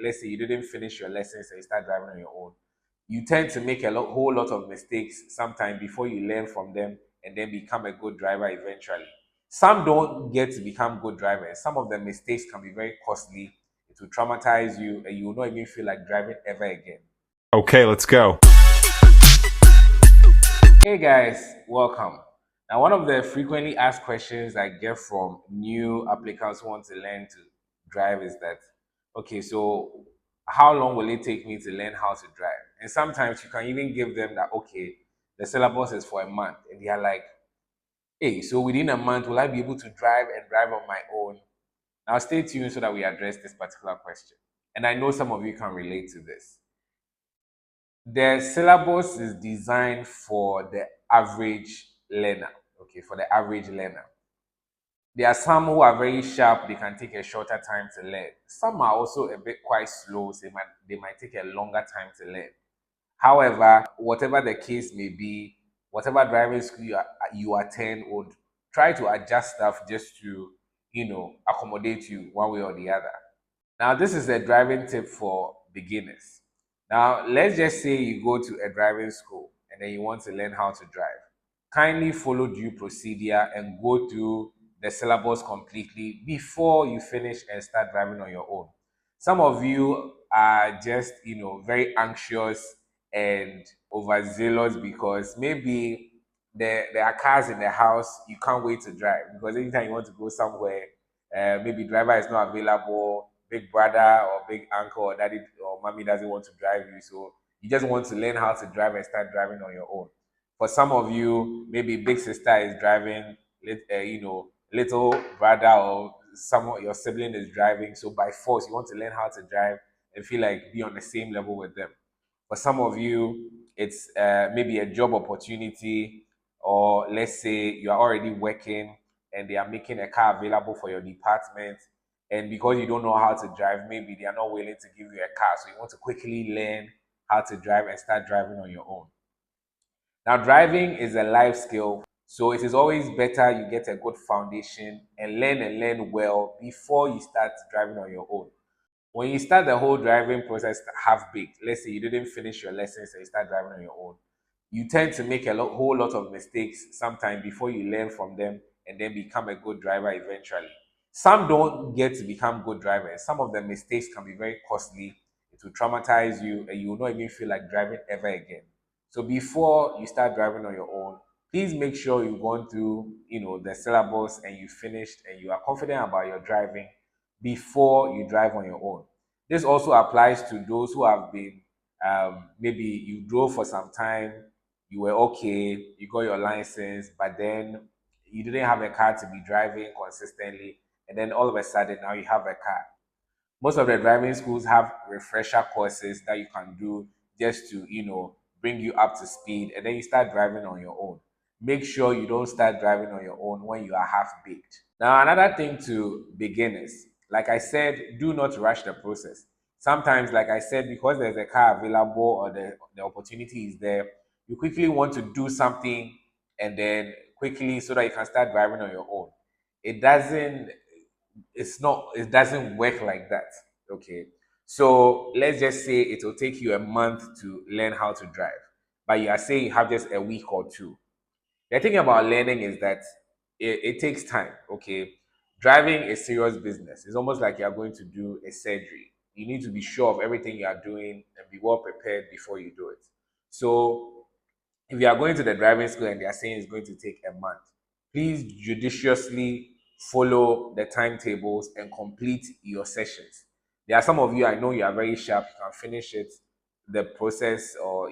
let's say you didn't finish your lessons and you start driving on your own, you tend to make whole lot of mistakes sometimes before you learn from them and then become a good driver eventually. Some don't get to become good drivers. Some of the mistakes can be very costly. It will traumatize you and you will not even feel like driving ever again. Okay, let's go. Hey guys, welcome. Now, one of the frequently asked questions I get from new applicants who want to learn to drive is that, okay, so how long will it take me to learn how to drive? And sometimes you can even give them that, okay, the syllabus is for a month. And they are like, hey, so within a month, will I be able to drive and drive on my own? Now, stay tuned so that we address this particular question. And I know some of you can relate to this. The syllabus is designed for the average learner. Okay, for the average learner. There are some who are very sharp, they can take a shorter time to learn. Some are also a bit quite slow, so they might take a longer time to learn. However, whatever the case may be, whatever driving school you attend would try to adjust stuff just to, accommodate you one way or the other. Now, this is a driving tip for beginners. Now, let's just say you go to a driving school and then you want to learn how to drive. Kindly follow due procedure and go through the syllabus completely before you finish and start driving on your own. Some of you are just, very anxious and overzealous because maybe there are cars in the house you can't wait to drive because anytime you want to go somewhere, maybe driver is not available, big brother or big uncle or daddy or mommy doesn't want to drive you, so you just want to learn how to drive and start driving on your own. For some of you, maybe big sister is driving, little brother or some of your sibling is driving, so by force you want to learn how to drive and feel like be on the same level with them. For some of you, it's maybe a job opportunity, or let's say you are already working and they are making a car available for your department. And because you don't know how to drive, maybe they are not willing to give you a car. So you want to quickly learn how to drive and start driving on your own. Now, driving is a life skill. So it is always better you get a good foundation and learn well before you start driving on your own. When you start the whole driving process half baked, let's say you didn't finish your lessons and you start driving on your own, you tend to make whole lot of mistakes sometimes before you learn from them and then become a good driver eventually. Some don't get to become good drivers. Some of the mistakes can be very costly. It will traumatize you and you will not even feel like driving ever again. So before you start driving on your own, please make sure you've gone through, the syllabus and you finished and you are confident about your driving before you drive on your own. This also applies to those who have been, maybe you drove for some time, you were okay, you got your license, but then you didn't have a car to be driving consistently, and then all of a sudden now you have a car. Most of the driving schools have refresher courses that you can do just to, bring you up to speed, and then you start driving on your own. Make sure you don't start driving on your own when you are half baked. Now, another thing to beginners, like I said, do not rush the process. Sometimes, like I said, because there's a car available or the opportunity is there, you quickly want to do something and then quickly so that you can start driving on your own. It doesn't it doesn't work like that. Okay, so let's just say it will take you a month to learn how to drive, but you are saying you have just a week or two. The thing about learning is that it takes time. Okay, driving is serious business. It's almost like you are going to do a surgery. You need to be sure of everything you are doing and be well prepared before you do it. So if you are going to the driving school and they are saying it's going to take a month, please judiciously follow the timetables and complete your sessions. There are some of you, I know you are very sharp, you can finish it, the process, or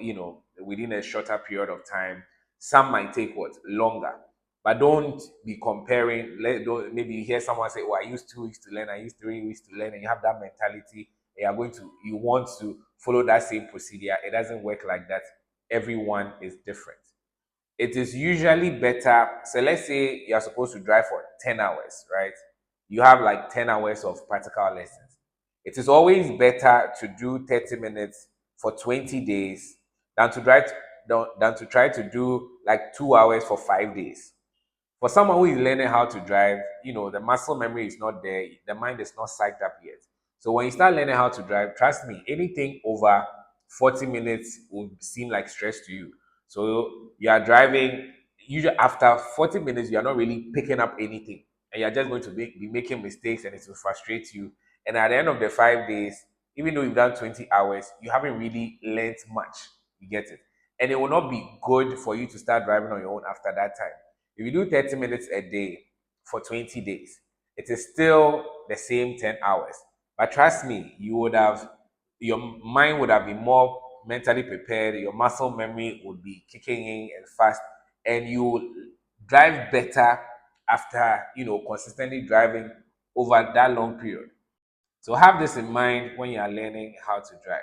within a shorter period of time. Some might take what longer, but don't be comparing. Maybe you hear someone say, oh, I used 2 weeks to learn, I used 3 weeks to learn, and you have that mentality, you want to follow that same procedure. It doesn't work like that. Everyone is different. It is usually better. So let's say you're supposed to drive for 10 hours, right? You have like 10 hours of practical lessons. It is always better to do 30 minutes for 20 days than to try to do like 2 hours for 5 days. For someone who is learning how to drive, the muscle memory is not there, the mind is not psyched up yet. So when you start learning how to drive, trust me, anything over 40 minutes will seem like stress to you. So you are driving, usually after 40 minutes, you are not really picking up anything. And you're just going to be making mistakes and it will frustrate you. And at the end of the 5 days, even though you've done 20 hours, you haven't really learned much. You get it? And it will not be good for you to start driving on your own after that time. If you do 30 minutes a day for 20 days, it is still the same 10 hours. But trust me, your mind would have been more mentally prepared, your muscle memory would be kicking in and fast, and you will drive better after, consistently driving over that long period. So have this in mind when you are learning how to drive.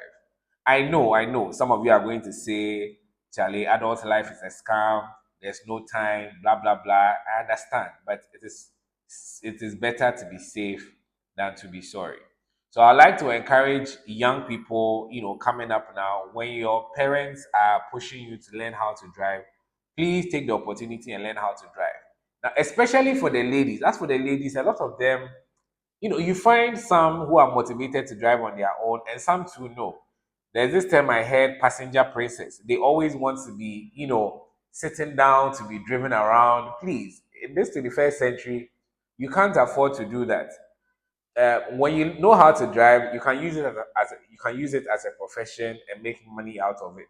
I know, some of you are going to say, Charlie, adult life is a scam, there's no time, blah blah blah. I understand, but it is better to be safe than to be sorry. So I like to encourage young people, coming up now, when your parents are pushing you to learn how to drive, please take the opportunity and learn how to drive. Now, especially for the ladies. As for the ladies, a lot of them, you find some who are motivated to drive on their own, and some too no. There's this term I heard, passenger princess. They always want to be, sitting down to be driven around. Please, in this 21st century, you can't afford to do that. When you know how to drive, you can use it you can use it as a profession and make money out of it.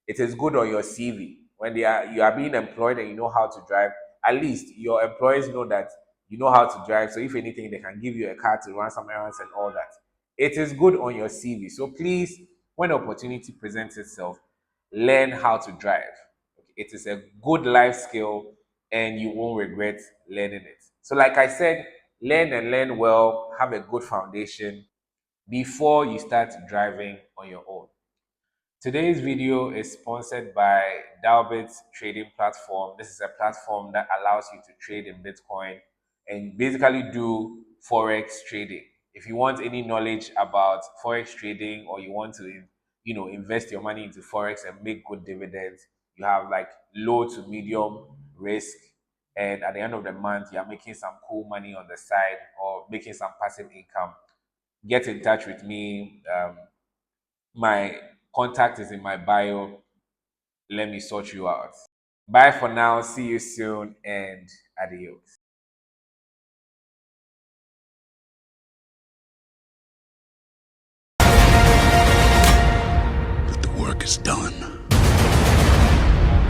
It is good on your CV when you are being employed and you know how to drive. At least your employers know that you know how to drive. So if anything, they can give you a car to run some errands and all that. It is good on your CV. So please, when opportunity presents itself, learn how to drive. Okay, it is a good life skill and you won't regret learning it. So, like I said, learn and learn well, have a good foundation before you start driving on your own. Today's video is sponsored by Dalbit Trading Platform. This is a platform that allows you to trade in Bitcoin and basically do Forex trading. If you want any knowledge about Forex trading or you want to, invest your money into Forex and make good dividends, you have like low to medium risk. And at the end of the month, you're making some cool money on the side or making some passive income. Get in touch with me. My contact is in my bio. Let me sort you out. Bye for now. See you soon and adios. But the work is done.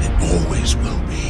It always will be.